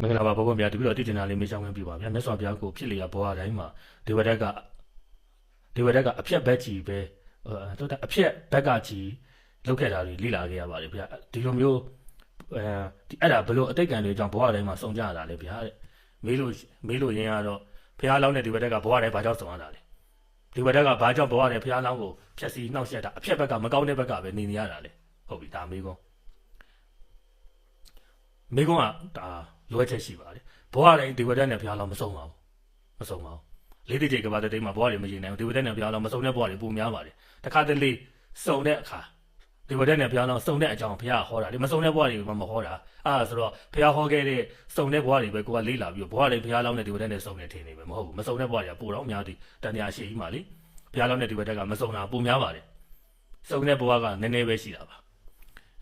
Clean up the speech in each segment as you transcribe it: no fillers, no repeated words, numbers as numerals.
မင်္ဂလာပါဘောဘောများတပည့်တော်တည်တင်တာလေးမေးချောင်းဝင်ပြပါဗျာမြတ်စွာဘုရားကိုဖြစ်လျာဘဝတိုင်းမှာဒေဝဒတ်ကအဖြတ်ဘက်ကြီးပဲတော်အဖြတ်ဘက်ကကြီးလောက်ခဲ့တာတွေလိလာခဲ့ရပါတယ်ဗျာဒီလိုမျိုးအဲ့ဒါဘလို့အတိတ်ကံတွေကြောင့်ဘဝတိုင်းမှာစုံကြရတာလေဗျာတဲ့မေးလို့ရင်းကတော့ဘုရားလောင်းတဲ့ဒေဝဒတ်ကဘဝတိုင်းဘာကြောင့်စုံရတာလဲဒေဝဒတ်ကဘာကြောင့်ဘဝတိုင်းဘုရားလောင်းကိုဖြတ်စီနှောက်ယှက်တာအဖြတ်ဘက်ကမကောင်းတဲ့ဘက်ကပဲနေနေရတာလေဟုတ်ပြီဒါမေးခွန်းကဒါလွဲချက်ရှိပါတယ်ဘဝတိုင်းဒေဝဒတ်နဲ့ဘုရားလောင်းမစုံပါဘူးလေးတိတ်ကဘာတိတ်မှာဘဝတွေမရင်နိုင်ဘူးဒေဝဒတ်နဲ့ဘုရားလောင်းမစုံတဲ့ဘဝတွေပုံများပါတယ်တခါတလေစုံတဲ့အခါဒေဝဒတ်နဲ့ဘုရားလောင်းစုံတဲ့အကြောင်းဘုရားဟောတာဒီမစုံတဲ့ဘဝတွေမှမဟောတာဆိုတော့ဘုရားဟောခဲ့တဲ့စုံတဲ့ဘဝတွေပဲကိုကလေးလာပြီးဘဝတွေဘုရားလောင်းနဲ့ဒေဝဒတ်နဲ့စုံနေထင်နေပဲမဟုတ်ဘူးမစုံတဲ့ဘဝတွေကပိုတော့များသည်တန်တရားရှိကြီးမှလေဘုရားလောင်းနဲ့ဒေဝဒတ်ကမစုံတာပုံများပါတယ်စုံတဲ့ဘဝကနည်းနည်းပဲရှိတာပါ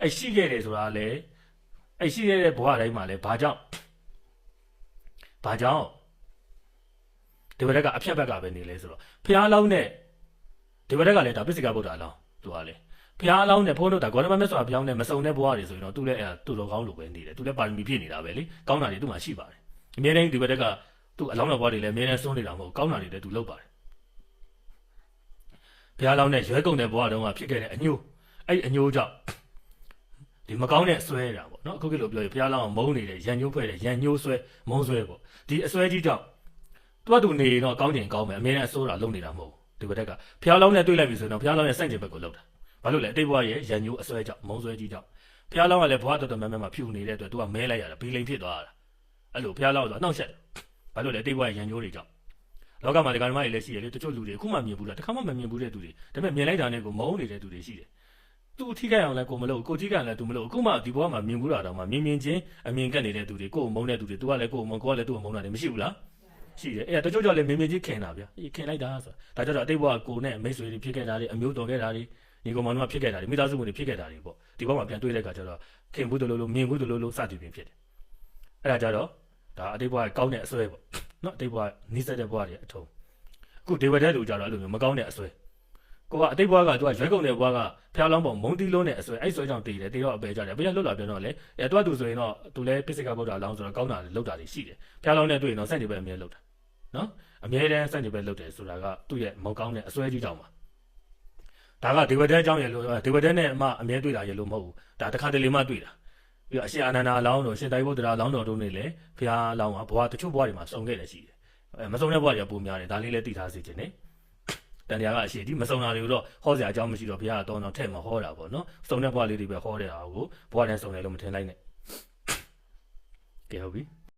အဲ့ရှိခဲ့တယ်ဆိုတာလေအဲ့ရှိခဲ့တဲ့ဘဝတိုင်းမှာလေဘာကြောင့်ဒေဝဒတ်ကအဖြတ်ဘက်ကပဲနေလဲဆိုတော့ဘုရားလောင်းနဲ့ဒေဝဒတ်ကလည်းဒါပစ္စည်းကဗုဒ္ဓလောင်းသူကလေဘုရားလောင်းနဲ့ဘုန်းတော်ဒါဂေါတမမြတ်စွာဘုရားနဲ့မစုံတဲ့ဘဝတွေဆိုရင်တော့သူလည်းသူ့တော်ကောင်းလိုပဲနေတယ်သူလည်းပါရမီပြည့်နေတာပဲလေကောင်းတာတွေသူ့မှာရှိပါတယ်အမြဲတမ်းဒေဝဒတ်ကသူ့အလောင်းတော်ဘဝတွေလည်းအမြဲတမ်းစွန့်နေတာမဟုတ်ကောင်းတာတွေလည်းသူလုပ်ပါတယ်ဘုရားလောင်းနဲ့ရွဲကုန်တဲ့ဘဝတုန်းကဖြစ်ခဲ့တဲ့အညိုးအဲ့အညိုးကြောင့်ဒီမကောင်းတဲ့အစွဲတာပေါ့နော်အခုကိလို့ပြောရင်ဘုရားလောင်းကမုန်းနေတယ်ရန်ညိုးဖွဲ့တယ်ရန်ညိုးဆွဲမုန်းဆွဲပေါ့ဒီအစွဲကြီးကြောင့်သူနေတော့ကောင်းတယ်ကောင်းမယ်အမြဲတမ်းအစိုးတာလုပ်နေတာမဟုတ်ဘူးဒီဘက်ကဘုရားလောင်းနဲ့တွေ့လိုက်ပြီဆိုရင်တော့ဘုရားလောင်းရဲ့စန့်ကျင်ဘက်ကိုလုပ်တာဘာလို့လဲအတိတ်ဘဝရဲ့ရန်ညိုးအစွဲကြောင့်မုန်းဆွဲကြီးကြောင့်ဘုရားလောင်းကလည်းဘဝတော်တော်များများမှာဖြူနေတဲ့အတွက်သူကမဲလိုက်ရတာဘီလိန်ဖြစ်သွားတာအဲ့လိုဘုရားလောင်းဆိုတော့နှောက်ယှက်ဘာလို့လဲအတိတ်ဘဝရဲ့ရန်ညိုးတွေကြောင့်လောကမှာဒီကနေ့မှလည်းရှိရလေတချို့လူတွေအခုမှမြင်ဘူးလားတခါမှမမြင်ဘူးတဲ့သူတွေဒါပေမဲ့မြင်လိုက်တာနဲ့ကိုမုန်းနေတဲ့သူတွေရှိတယ်သူထိခိုက်အောင်လည်းကိုမလုပ်ကိုထိခိုက်လည်းသူမလုပ်အခုမှဒီဘဝမှာမြင်ဘူးတာတော့မှမြင်ချင်းအမြင်ကက်နေတဲ့သူတွေကိုမုန်းတဲ့သူတွေသူကလည်းကိုမုန်းကိုကလည်းသူ့ကိုမုန်းတာတွေမရှိဘူးလားရှိတယ်အဲ့ဒါတချို့ကြောင့်လည်းမြင်ချင်းခင်တာဗျာခင်လိုက်တာဆိုတာဒါကြောင့်အတိတ်ဘဝကိုနဲ့မိတ်ဆွေတွေဖြစ်ခဲ့တာတွေအမျိုးတော်ခဲ့တာတွေညီကောင်မောင်တို့ဖြစ်ခဲ့တာတွေမိသားစုဝင်တွေဖြစ်ခဲ့တာတွေပေါ့ဒီဘဝမှာပြန်တွေ့တဲ့အခါကျတော့ခင်ဘူးတလို့မြင်ဘူးတလို့စသည်ဖြင့်ဖြစ်တယ်အဲ့ဒါကြတော့ဒါအတိတ်ဘဝကောင်းတဲ့အစွဲပေါ့နော်အတိတ်ဘဝနီးစပ်တဲ့ဘဝတွေအထုံးအခုဒေဝဒတ်လူကြတော့အဲ့လိုမျိုးမကောင်းတဲ့အစွဲကိုကအတိတ်ဘဝကသူကရွဲကုန်တဲ့ဘဝကဖျားလောင်းပေါ်မုံတီးလုံးတဲ့အစွဲအဲ့စွဲကြောင့်တည်တယ်တည်တော့အပေကြတယ်ဘုရားလွတ်လာပြန်တော့လေအဲ့တော့သူဆိုရင်တော့သူလည်းပစ္စကဗုဒ္ဓလောင်းဆိုတော့ကောင်းတာတွေလောက်တာတွေရှိတယ်ဖျားလောင်းနဲ့တွေ့ရင်တော့စက်နေပဲအမြဲလောက်တာနော်အမြဲတမ်းစက်နေပဲလောက်တယ်ဆိုတာကသူ့ရဲ့မကောင်းတဲ့အစွဲကြီးကြောင့်ပါဒါကဒေဝဒတ်အကြောင်းရလို့ဒေဝဒတ်နဲ့အမြဲတွေ့တာရလို့မဟုတ်ဘူးဒါတစ်ခါတလေမှတွေ့တာပြီးတော့အရှင်အာနန္ဒာလောင်းတော်ရှင်သာရိပုတ္တရာလောင်းတော်တို့နဲ့လည်းဘုရားလောင်းကဘဝတချို့ဘဝတွေမှာစုံခဲ့တယ်ရှိတယ်မစုံတဲ့ဘဝတွေကပုံများတယ်ဒါလေးလည်းသိထားစေချင်တယ်တန်တရားကအရှိဒီမစုံတာတွေကိုတော့ဟောစရာအကြောင်းမရှိတော့ဘုရားကတော့ထဲ့မှာဟောတာပေါ့နော်စုံတဲ့ဘဝလေးတွေပဲဟောတဲ့ဟာကိုဘဝတန်းစုံတယ်လို့မထင်လိုက်နဲ့ကဲဟုတ်ပြီ